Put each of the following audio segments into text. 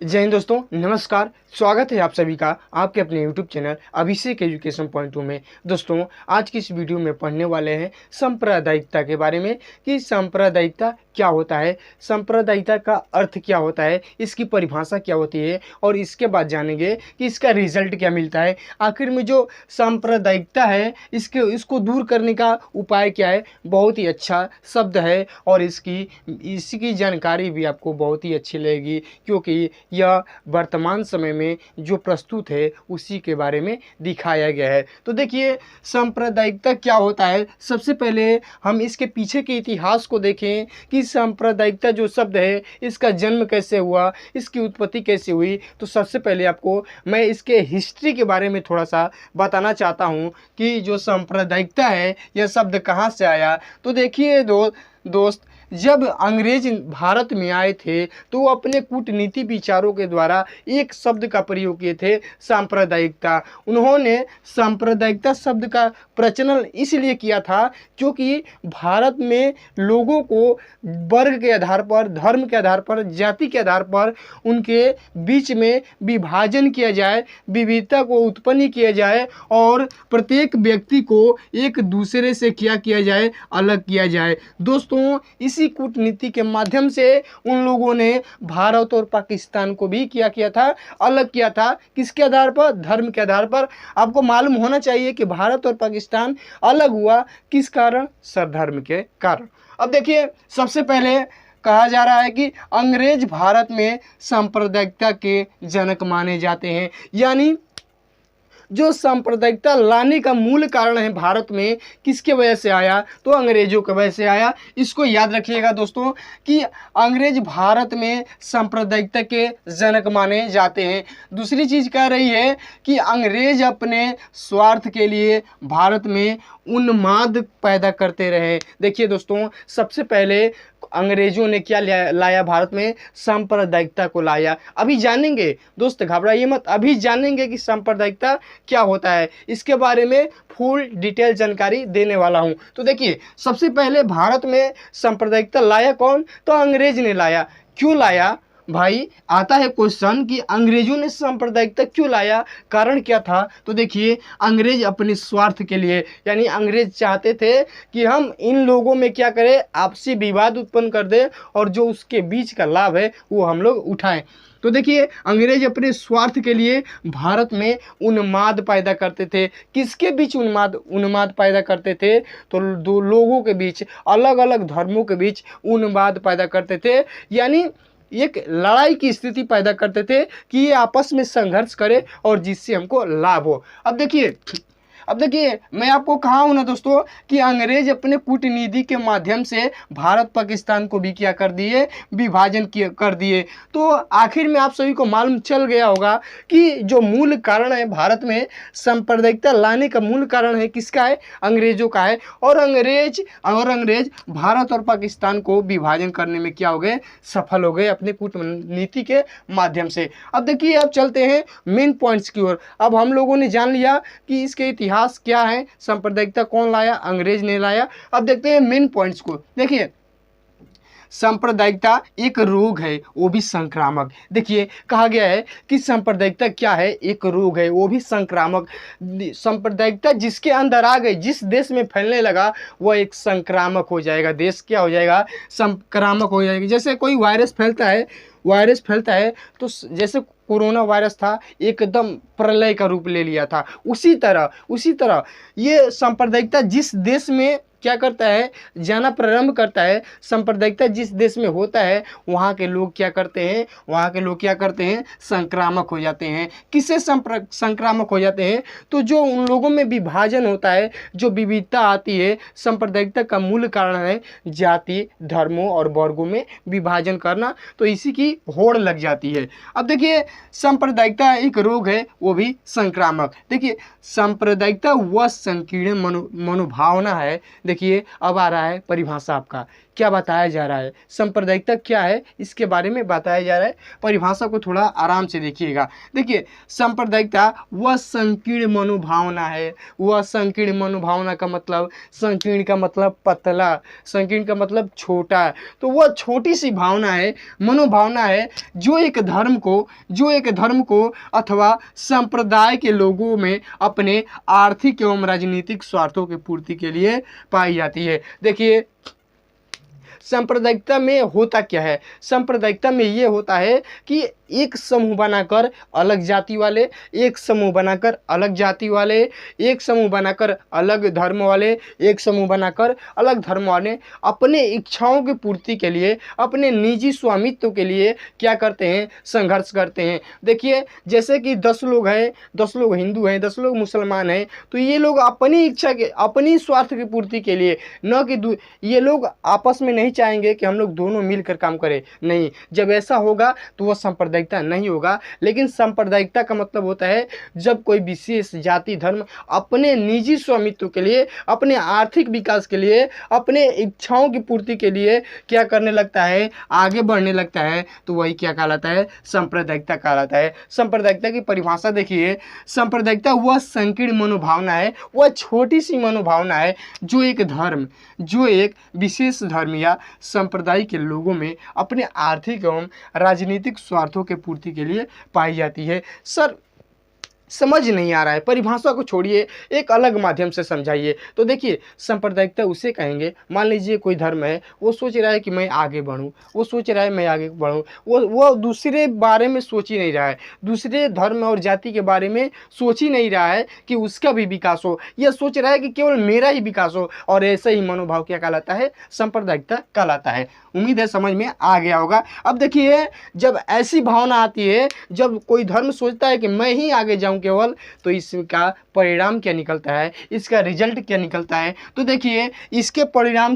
जय हिंद दोस्तों, नमस्कार। स्वागत है आप सभी का आपके अपने YouTube चैनल अभिषेक एजुकेशन पॉइंट टू में। दोस्तों, आज की इस वीडियो में पढ़ने वाले हैं सांप्रदायिकता के बारे में कि सांप्रदायिकता क्या होता है, सांप्रदायिकता का अर्थ क्या होता है, इसकी परिभाषा क्या होती है और इसके बाद जानेंगे कि इसका रिजल्ट क्या मिलता है। आखिर में जो सांप्रदायिकता है इसको दूर करने का उपाय क्या है। बहुत ही अच्छा शब्द है और इसकी जानकारी भी आपको बहुत ही अच्छी लगेगी, क्योंकि यह वर्तमान समय में जो प्रस्तुत है उसी के बारे में दिखाया गया है। तो देखिए, सांप्रदायिकता क्या होता है। सबसे पहले हम इसके पीछे के इतिहास को देखें कि सांप्रदायिकता जो शब्द है इसका जन्म कैसे हुआ, इसकी उत्पत्ति कैसे हुई। तो सबसे पहले आपको मैं इसके हिस्ट्री के बारे में थोड़ा सा बताना चाहता हूँ कि जो सांप्रदायिकता है यह शब्द कहाँ से आया। तो देखिए दोस्त, जब अंग्रेज भारत में आए थे तो वो अपने कूटनीति विचारों के द्वारा एक शब्द का प्रयोग किए थे, सांप्रदायिकता। उन्होंने सांप्रदायिकता शब्द का प्रचलन इसलिए किया था क्योंकि भारत में लोगों को वर्ग के आधार पर, धर्म के आधार पर, जाति के आधार पर उनके बीच में विभाजन किया जाए, विविधता को उत्पन्न किया जाए और प्रत्येक व्यक्ति को एक दूसरे से क्या किया जाए, अलग किया जाए। दोस्तों, इसी कूटनीति के माध्यम से उन लोगों ने भारत और पाकिस्तान को भी क्या किया था, अलग किया था। किसके आधार पर? धर्म के आधार पर। आपको मालूम होना चाहिए कि भारत और पाकिस्तान अलग हुआ किस कारण? सरधर्म के कारण। अब देखिए, सबसे पहले कहा जा रहा है कि अंग्रेज भारत में सांप्रदायिकता के जनक माने जाते हैं। यानी जो सांप्रदायिकता लाने का मूल कारण है भारत में, किसके वजह से आया? तो अंग्रेजों की वजह से आया। इसको याद रखिएगा दोस्तों कि अंग्रेज भारत में सांप्रदायिकता के जनक माने जाते हैं। दूसरी चीज़ कह रही है कि अंग्रेज अपने स्वार्थ के लिए भारत में उन्माद पैदा करते रहे। देखिए दोस्तों, सबसे पहले अंग्रेजों ने क्या लाया भारत में? सांप्रदायिकता को लाया। अभी जानेंगे दोस्त, घबराइए मत, अभी जानेंगे कि सांप्रदायिकता क्या होता है। इसके बारे में फुल डिटेल जानकारी देने वाला हूं। तो देखिए, सबसे पहले भारत में सांप्रदायिकता लाया कौन? तो अंग्रेज ने लाया। क्यों लाया भाई? आता है क्वेश्चन कि अंग्रेजों ने सांप्रदायिकता क्यों लाया, कारण क्या था? तो देखिए, अंग्रेज अपने स्वार्थ के लिए, यानी अंग्रेज चाहते थे कि हम इन लोगों में क्या करें, आपसी विवाद उत्पन्न कर दें और जो उसके बीच का लाभ है वो हम लोग उठाएं। तो देखिए, अंग्रेज अपने स्वार्थ के लिए भारत में उन्माद पैदा करते थे। किसके बीच उन्माद पैदा करते थे? तो दो लोगों के बीच, अलग अलग धर्मों के बीच उन्माद पैदा करते थे। यानी एक लड़ाई की स्थिति पैदा करते थे कि ये आपस में संघर्ष करे और जिससे हमको लाभ हो। अब देखिए, मैं आपको कहा हूं ना दोस्तों कि अंग्रेज अपने कूटनीति के माध्यम से भारत पाकिस्तान को भी क्या कर दिए, विभाजन कर दिए। तो आखिर में आप सभी को मालूम चल गया होगा कि जो मूल कारण है भारत में सांप्रदायिकता लाने का मूल कारण है किसका है? अंग्रेजों का है। और अंग्रेज भारत और पाकिस्तान को विभाजन करने में क्या हो गए? सफल हो गए अपने कूटनीति के माध्यम से। अब देखिए, अब चलते हैं मेन पॉइंट्स की ओर। अब हम लोगों ने जान लिया कि इसके इतिहास क्या है, सांप्रदायिकता कौन लाया? अंग्रेज ने लाया। अब देखते हैं मेन पॉइंट्स को। देखिए, सांप्रदायिकता एक रोग है, वो भी संक्रामक। देखिए, कहा गया है कि सांप्रदायिकता क्या है? एक रोग है, वो भी संक्रामक। सांप्रदायिकता जिसके अंदर आ गई, जिस देश में फैलने लगा, वह एक संक्रामक हो जाएगा। देश क्या हो जाएगा? संक्रामक हो जाएगा। जैसे कोई वायरस फैलता है तो जैसे कोरोना वायरस था, एकदम प्रलय का रूप ले लिया था। उसी तरह ये सांप्रदायिकता जिस देश में क्या करता है, जाना प्रारंभ करता है, सांप्रदायिकता जिस देश में होता है वहाँ के लोग क्या करते हैं? संक्रामक हो जाते हैं। किससे संक्रामक हो जाते हैं? तो जो उन लोगों में विभाजन होता है, जो विविधता आती है, सांप्रदायिकता का मूल कारण है जाति, धर्मों और वर्गों में विभाजन करना। तो इसी की होड़ लग जाती है। अब देखिए, सांप्रदायिकता एक रोग है, वो भी संक्रामक। देखिए, सांप्रदायिकता वह संकीर्ण मनोभावना है। देखिए, अब आ रहा है परिभाषा आपका क्या बताया जा रहा है, सांप्रदायिकता क्या है इसके बारे में बताया जा रहा है। परिभाषा को थोड़ा आराम से देखिएगा। देखिए, सांप्रदायिकता वह संकीर्ण मनोभावना है। वह संकीर्ण मनोभावना का मतलब, संकीर्ण का मतलब पतला, संकीर्ण का मतलब छोटा, तो वह छोटी सी भावना है, मनोभावना है जो एक धर्म को अथवा संप्रदाय के लोगों में अपने आर्थिक एवं राजनीतिक स्वार्थों की पूर्ति के लिए पाई जाती है। देखिए, सांप्रदायिकता में होता क्या है, सांप्रदायिकता में ये होता है कि एक समूह बनाकर अलग जाति वाले, एक समूह बनाकर अलग जाति वाले, एक समूह बनाकर अलग धर्म वाले, एक समूह बनाकर अलग धर्म वाले अपने इच्छाओं की पूर्ति के लिए, अपने निजी स्वामित्व के लिए क्या करते हैं, संघर्ष करते हैं। देखिए, जैसे कि 10 लोग हैं, 10 लोग हिंदू हैं, 10 लोग मुसलमान हैं, तो ये लोग अपनी इच्छा के, अपनी स्वार्थ की पूर्ति के लिए, न कि ये लोग आपस में नहीं चाहेंगे कि हम लोग दोनों मिलकर काम करें। नहीं, जब ऐसा होगा तो वह सांप्रदायिकता नहीं होगा। लेकिन सांप्रदायिकता का मतलब होता है जब कोई विशेष जाति धर्म अपने निजी स्वामित्व के लिए, अपने आर्थिक विकास के लिए, अपने इच्छाओं की पूर्ति के लिए क्या करने लगता है, आगे बढ़ने लगता है, तो वही क्या कहलाता है, सांप्रदायिकता कहलाता है। सांप्रदायिकता की परिभाषा देखिए, सांप्रदायिकता वह संकीर्ण मनोभावना है, वह छोटी सी मनोभावना है जो एक विशेष धर्म या संप्रदाय के लोगों में अपने आर्थिक एवं राजनीतिक स्वार्थों के पूर्ति के लिए पाई जाती है। सर, समझ नहीं आ रहा है, परिभाषा को छोड़िए, एक अलग माध्यम से समझाइए। तो देखिए, सांप्रदायिकता उसे कहेंगे, मान लीजिए कोई धर्म है, वो सोच रहा है कि मैं आगे बढ़ूं, वो सोच रहा है मैं आगे बढ़ूं, वो दूसरे बारे में सोच ही नहीं रहा है, दूसरे धर्म और जाति के बारे में सोच ही नहीं रहा है कि उसका भी विकास हो, यह सोच रहा है कि केवल मेरा ही विकास हो। और ऐसे ही मनोभाव क्या कहलाता है, सांप्रदायिकता कहलाता है। उम्मीद है समझ में आ गया होगा। अब देखिए, जब ऐसी भावना आती है, जब कोई धर्म सोचता है कि मैं ही आगे जाऊं केवल, तो इसका परिणाम क्या निकलता है, इसका रिजल्ट क्या निकलता है। तो देखिए, इसके परिणाम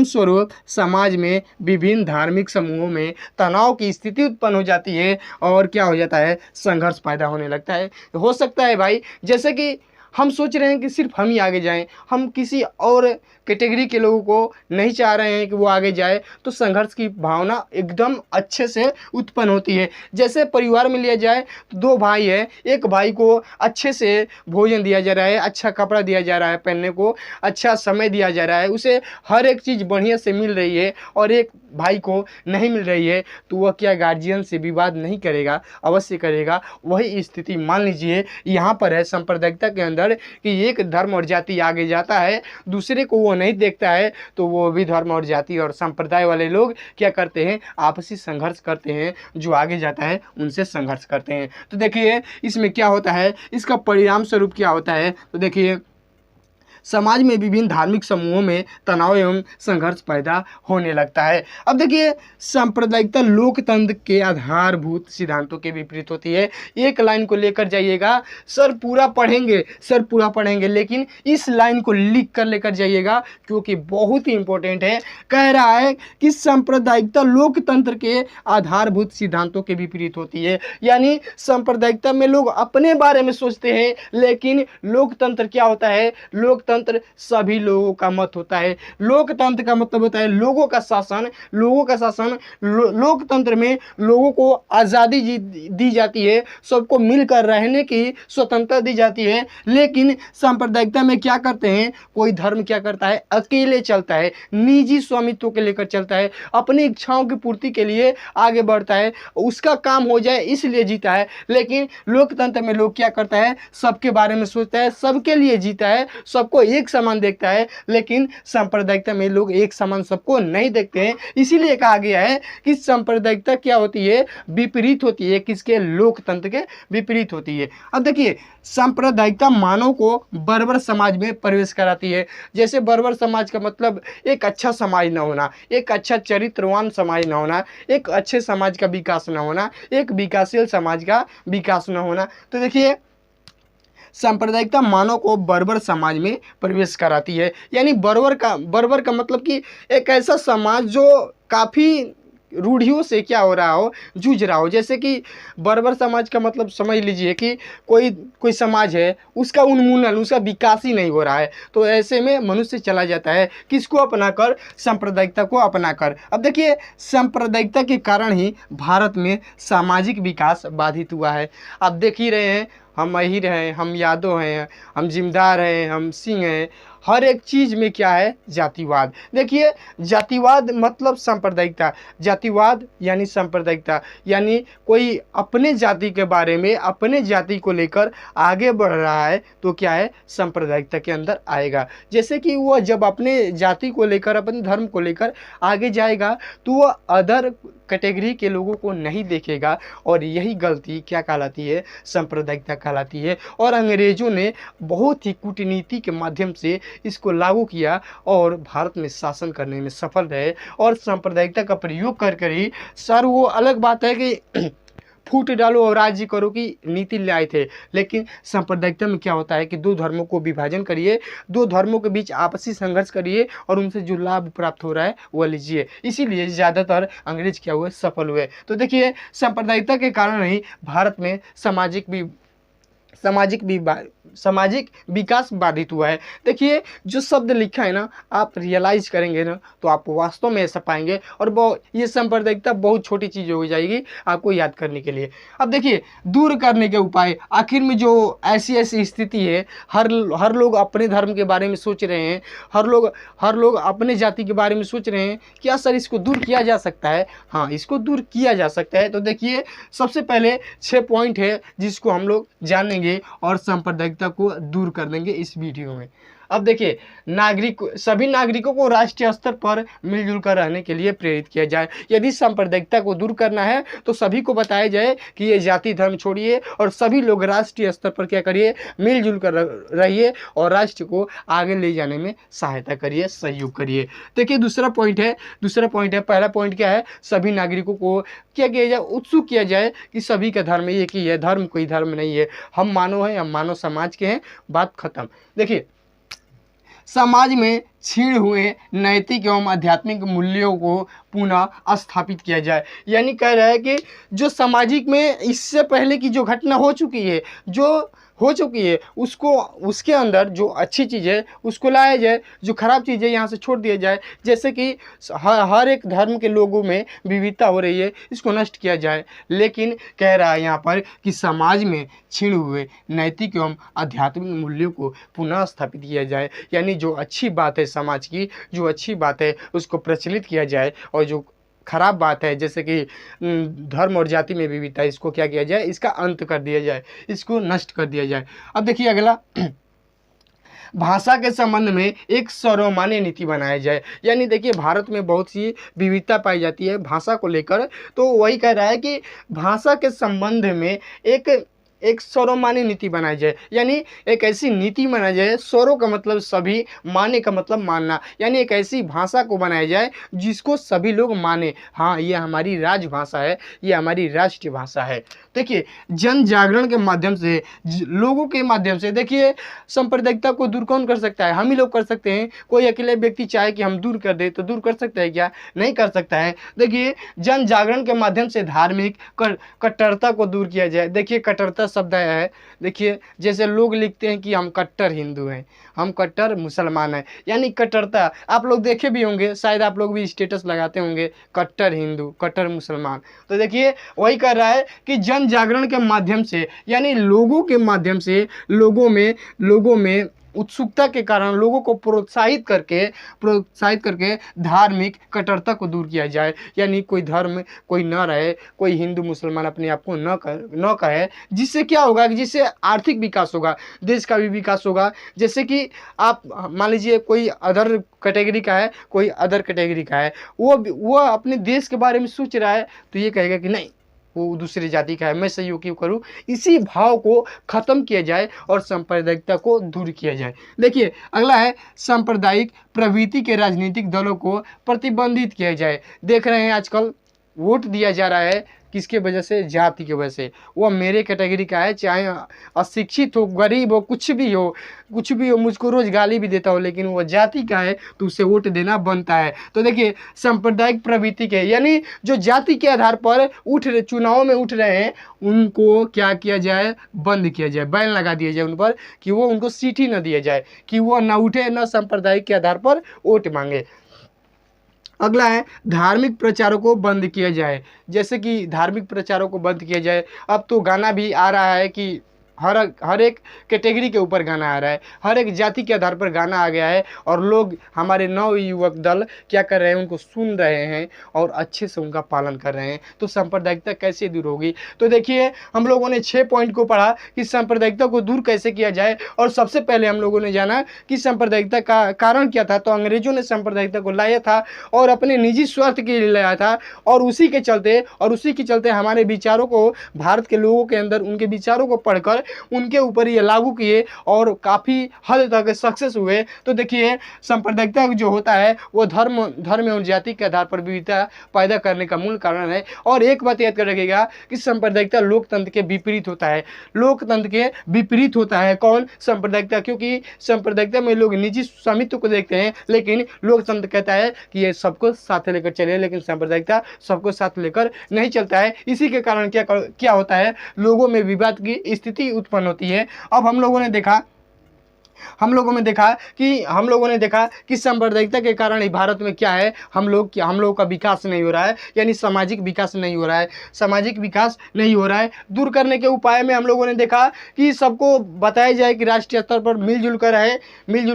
स्वरूप समाज में विभिन्न धार्मिक समूहों में तनाव की स्थिति उत्पन्न हो जाती है और क्या हो जाता है, संघर्ष पैदा होने लगता है। हो सकता है भाई, जैसे कि हम सोच रहे हैं कि सिर्फ हम ही आगे जाएं, हम किसी और कैटेगरी के लोगों को नहीं चाह रहे हैं कि वो आगे जाए, तो संघर्ष की भावना एकदम अच्छे से उत्पन्न होती है। जैसे परिवार में लिया जाए तो 2 भाई हैं, एक भाई को अच्छे से भोजन दिया जा रहा है, अच्छा कपड़ा दिया जा रहा है पहनने को, अच्छा समय दिया जा रहा है, उसे हर एक चीज़ बढ़िया से मिल रही है, और एक भाई को नहीं मिल रही है, तो वह क्या गार्जियन से विवाद नहीं करेगा, अवश्य करेगा। वही स्थिति मान लीजिए यहाँ पर है सांप्रदायिकता के अंदर, कि एक धर्म और जाति आगे जाता है, दूसरे को वो नहीं देखता है, तो वो भी धर्म और जाति और संप्रदाय वाले लोग क्या करते हैं, आपसी संघर्ष करते हैं, जो आगे जाता है उनसे संघर्ष करते हैं। तो देखिए, इसमें क्या होता है, इसका परिणाम स्वरूप क्या होता है। तो देखिए, समाज में विभिन्न धार्मिक समूहों में तनाव एवं संघर्ष पैदा होने लगता है। अब देखिए, सांप्रदायिकता लोकतंत्र के आधारभूत सिद्धांतों के विपरीत होती है। एक लाइन को लेकर जाइएगा, सर पूरा पढ़ेंगे, लेकिन इस लाइन को लिख कर लेकर जाइएगा, क्योंकि बहुत ही इंपॉर्टेंट है। कह रहा है कि सांप्रदायिकता लोकतंत्र के आधारभूत सिद्धांतों के विपरीत होती है। यानी सांप्रदायिकता में लोग अपने बारे में सोचते हैं, लेकिन लोकतंत्र क्या होता है, लोकतंत्र सभी लोगों का मत होता है। लोकतंत्र का मतलब होता है लोगों का शासन। लोकतंत्र में लोगों को आज़ादी दी जाती है, सबको मिलकर रहने की स्वतंत्रता दी जाती है। लेकिन सांप्रदायिकता में क्या करते हैं, कोई धर्म क्या करता है, अकेले चलता है, निजी स्वामित्व के लेकर चलता है, अपनी इच्छाओं की पूर्ति के लिए आगे बढ़ता है, उसका काम हो जाए इसलिए जीता है। लेकिन लोकतंत्र में लोग क्या करता है, सबके बारे में सोचता है, सबके लिए जीता है, सबको एक समान देखता है। लेकिन सांप्रदायिकता में लोग एक समान सबको नहीं देखते हैं। इसीलिए कहा गया है कि सांप्रदायिकता क्या होती है, विपरीत होती है, किसके, लोकतंत्र के विपरीत होती है। अब देखिए, सांप्रदायिकता मानव को बर्बर समाज में प्रवेश कराती है। जैसे बर्बर समाज का मतलब एक अच्छा समाज न होना, एक अच्छा चरित्रवान समाज न होना, एक अच्छे समाज का विकास न होना, एक विकासशील समाज का विकास न होना। तो देखिए, सांप्रदायिकता मानव को बर्बर समाज में प्रवेश कराती है। यानी बर्बर का मतलब कि एक ऐसा समाज जो काफ़ी रूढ़ियों से क्या हो रहा हो, जूझ रहा हो। जैसे कि बर्बर समाज का मतलब समझ लीजिए कि कोई कोई समाज है, उसका उन्मूलन, उसका विकास ही नहीं हो रहा है। तो ऐसे में मनुष्य चला जाता है किसको अपनाकर, सांप्रदायिकता को अपनाकर। अब देखिए सांप्रदायिकता के कारण ही भारत में सामाजिक विकास बाधित हुआ है। आप देख ही रहे हैं, हम अहीर हैं, हम यादव हैं, हम जिम्मेदार हैं, हम सिंह हैं, हर एक चीज़ में क्या है, जातिवाद। देखिए जातिवाद मतलब सांप्रदायिकता, जातिवाद यानी सांप्रदायिकता, यानी कोई अपने जाति के बारे में, अपने जाति को लेकर आगे बढ़ रहा है तो क्या है, सांप्रदायिकता के अंदर आएगा। जैसे कि वह जब अपने जाति को लेकर, अपने धर्म को लेकर आगे जाएगा तो वह अदर कैटेगरी के लोगों को नहीं देखेगा, और यही गलती क्या कहलाती है, सांप्रदायिकता कहलाती है। और अंग्रेज़ों ने बहुत ही कूटनीति के माध्यम से इसको लागू किया और भारत में शासन करने में सफल रहे। और सांप्रदायिकता का प्रयोग कर कर ही सर, वो अलग बात है कि फूट डालो और राज्य करो की नीति ले आए थे, लेकिन सांप्रदायिकता में क्या होता है कि दो धर्मों को विभाजन करिए, दो धर्मों के बीच आपसी संघर्ष करिए और उनसे जो लाभ प्राप्त हो रहा है वह लीजिए। इसीलिए ज़्यादातर अंग्रेज क्या हुए, सफल हुए। तो देखिए सांप्रदायिकता के कारण ही भारत में सामाजिक विकास बाधित हुआ है। देखिए जो शब्द लिखा है ना, आप रियलाइज करेंगे ना तो आप वास्तव में ऐसा पाएंगे, और ये सांप्रदायिकता बहुत छोटी चीज़ हो जाएगी आपको याद करने के लिए। अब देखिए दूर करने के उपाय, आखिर में जो ऐसी स्थिति है, हर लोग अपने धर्म के बारे में सोच रहे हैं, हर लोग अपने जाति के बारे में सोच रहे हैं, क्या सर इसको दूर किया जा सकता है? हाँ, इसको दूर किया जा सकता है। तो देखिए सबसे पहले 6 पॉइंट है जिसको हम लोग जानेंगे और सांप्रदायिकता को दूर कर देंगे इस वीडियो में। अब देखिए सभी नागरिकों को राष्ट्रीय स्तर पर मिलजुल कर रहने के लिए प्रेरित किया जाए। यदि सांप्रदायिकता को दूर करना है तो सभी को बताया जाए कि ये जाति धर्म छोड़िए और सभी लोग राष्ट्रीय स्तर पर क्या करिए, मिलजुल कर रहिए और राष्ट्र को आगे ले जाने में सहायता करिए, सहयोग करिए। देखिए दूसरा पॉइंट है, पहला पॉइंट क्या है, सभी नागरिकों को क्या किया जाए, उत्सुक किया जाए कि सभी का धर्म एक ही है, धर्म कोई धर्म नहीं है, हम मानव हैं, हम मानव समाज के हैं, बात खत्म। देखिए समाज में छीण हुए नैतिक एवं आध्यात्मिक मूल्यों को पुनः स्थापित किया जाए। यानी कह रहा है कि जो सामाजिक में इससे पहले की जो घटना हो चुकी है उसको, उसके अंदर जो अच्छी चीज़ है उसको लाया जाए, जो खराब चीज़ है यहाँ से छोड़ दिया जाए। जैसे कि हर एक धर्म के लोगों में विविधता हो रही है, इसको नष्ट किया जाए। लेकिन कह रहा है यहाँ पर कि समाज में छीण हुए नैतिक एवं आध्यात्मिक मूल्यों को पुनः स्थापित किया जाए। यानी जो अच्छी बात है समाज की, जो अच्छी बात है उसको प्रचलित किया जाए, और जो खराब बात है जैसे कि धर्म और जाति में विविधता, इसको क्या किया जाए, इसका अंत कर दिया जाए, इसको नष्ट कर दिया जाए। अब देखिए अगला भाषा के संबंध में एक सर्वमान्य नीति बनाया जाए। यानी देखिए भारत में बहुत सी विविधता पाई जाती है भाषा को लेकर, तो वही कह रहा है कि भाषा के संबंध में एक सर्वमान्य नीति बनाई जाए। यानी एक ऐसी नीति बनाई जाए, सर्व का मतलब सभी, मान्य का मतलब मानना, यानी एक ऐसी भाषा को बनाया जाए जिसको सभी लोग माने, हाँ ये हमारी राजभाषा है, ये हमारी राष्ट्रीय भाषा है। देखिए जन जागरण के माध्यम से, लोगों के माध्यम से, देखिए सांप्रदायिकता को दूर कौन कर सकता है, हम ही लोग कर सकते हैं। कोई अकेले व्यक्ति चाहे कि हम दूर कर दे तो दूर कर सकता है क्या? नहीं कर सकता है। देखिए जन जागरण के माध्यम से धार्मिक कट्टरता को दूर किया जाए। देखिए कट्टरता शब्द आया है, देखिए जैसे लोग लिखते हैं कि हम कट्टर हिंदू हैं, हम कट्टर मुसलमान हैं, यानी कट्टरता आप लोग देखे भी होंगे, शायद आप लोग भी स्टेटस लगाते होंगे, कट्टर हिंदू, कट्टर मुसलमान। तो देखिए वही कर रहा है कि जन जागरण के माध्यम से, यानी लोगों के माध्यम से, लोगों में उत्सुकता के कारण लोगों को प्रोत्साहित करके धार्मिक कट्टरता को दूर किया जाए। यानी कोई धर्म कोई न रहे, कोई हिंदू मुसलमान अपने आप को न कहे, जिससे क्या होगा कि जिससे आर्थिक विकास होगा, देश का भी विकास होगा। जैसे कि आप मान लीजिए कोई अदर कैटेगरी का है, कोई अदर कैटेगरी का है, वो अपने देश के बारे में सोच रहा है तो ये कहेगा कि नहीं वो दूसरी जाति का है, मैं सहयोग क्यों करूं। इसी भाव को खत्म किया जाए और सांप्रदायिकता को दूर किया जाए। देखिए अगला है सांप्रदायिक प्रवृत्ति के राजनीतिक दलों को प्रतिबंधित किया जाए। देख रहे हैं आजकल वोट दिया जा रहा है किसके वजह से, जाति की वजह से। वो मेरे कैटेगरी का है, चाहे अशिक्षित हो, गरीब हो, कुछ भी हो, कुछ भी हो, मुझको रोज गाली भी देता हो, लेकिन वो जाति का है तो उसे वोट देना बनता है। तो देखिए सांप्रदायिक प्रवृत्ति के, यानी जो जाति के आधार पर चुनाव में उठ रहे हैं उनको क्या किया जाए, बंद किया जाए, बैन लगा दिया जाए उन पर, कि वो उनको सीट ही न दिया जाए, कि वो न उठे, न सांप्रदायिक के आधार पर वोट मांगे। अगला है धार्मिक प्रचारों को बंद किया जाए। जैसे कि धार्मिक प्रचारों को बंद किया जाए, अब तो गाना भी आ रहा है कि हर एक कैटेगरी के ऊपर गाना आ रहा है, हर एक जाति के आधार पर गाना आ गया है, और लोग, हमारे नव युवक दल क्या कर रहे हैं, उनको सुन रहे हैं और अच्छे से उनका पालन कर रहे हैं। तो सांप्रदायिकता कैसे दूर होगी? तो देखिए हम लोगों ने 6 पॉइंट को पढ़ा कि सांप्रदायिकता को दूर कैसे किया जाए, और सबसे पहले हम लोगों ने जाना कि सांप्रदायिकता का कारण क्या था। तो अंग्रेजों ने सांप्रदायिकता को लाया था और अपने निजी स्वार्थ के लिए लाया था, और उसी के चलते हमारे विचारों को, भारत के लोगों के अंदर उनके विचारों को पढ़कर उनके ऊपर ये लागू किए और काफ़ी हद तक सक्सेस हुए। तो देखिए सांप्रदायिकता जो होता है वो धर्म और जाति के आधार पर विविधता पैदा करने का मूल कारण है। और एक बात याद कर रखिएगा कि सांप्रदायिकता लोकतंत्र के विपरीत होता है, लोकतंत्र के विपरीत होता है। कौन? सांप्रदायिकता। क्योंकि सांप्रदायिकता में लोग निजी स्वामित्व को देखते हैं, लेकिन लोकतंत्र कहता है कि ये सबको साथ लेकर चले, लेकिन सांप्रदायिकता सबको साथ लेकर नहीं चलता है। इसी के कारण क्या होता है, लोगों में विवाद की स्थिति उत्पन्न होती है। अब हम लोगों ने देखा कि सांप्रदायिकता के कारण ही भारत में क्या है, हम लोगों का विकास नहीं हो रहा है, यानी सामाजिक विकास नहीं हो रहा है। दूर करने के उपाय में हम लोगों ने देखा कि सबको बताया जाए कि राष्ट्रीय स्तर पर मिलजुल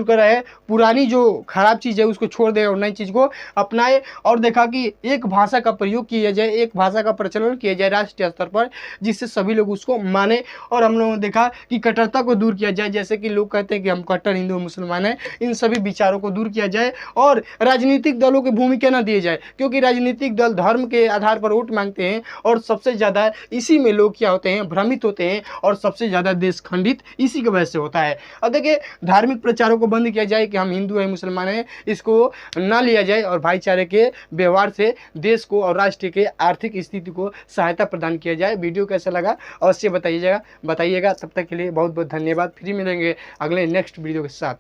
कर रहे, पुरानी जो खराब चीज़ है उसको छोड़ दे और नई चीज़ को अपनाए। और देखा कि एक भाषा का प्रयोग किया जाए, एक भाषा का प्रचलन किया जाए राष्ट्रीय स्तर पर, जिससे सभी लोग उसको माने। और हम लोगों ने देखा कि कट्टरता को दूर किया जाए, जैसे कि लोग कहते हैं कि हम कट्टर हिंदू मुसलमान हैं, इन सभी विचारों को दूर किया जाए। और राजनीतिक दलों की भूमिका न दिए जाए, क्योंकि राजनीतिक दल धर्म के आधार पर वोट मांगते हैं, और सबसे ज़्यादा इसी में लोग क्या होते हैं, भ्रमित होते हैं, और सबसे ज़्यादा देश खंडित इसी की वजह से होता है। अब देखिए धार्मिक प्रचारों को बंद किया जाए कि हम हिंदू हैं, मुसलमान हैं, इसको ना लिया जाए, और भाईचारे के व्यवहार से देश को और राष्ट्र के आर्थिक स्थिति को सहायता प्रदान किया जाए। वीडियो कैसा लगा अवश्य बताइएगा। तब तक के लिए बहुत बहुत धन्यवाद। फिर मिलेंगे अगले नेक्स्ट वीडियो के साथ।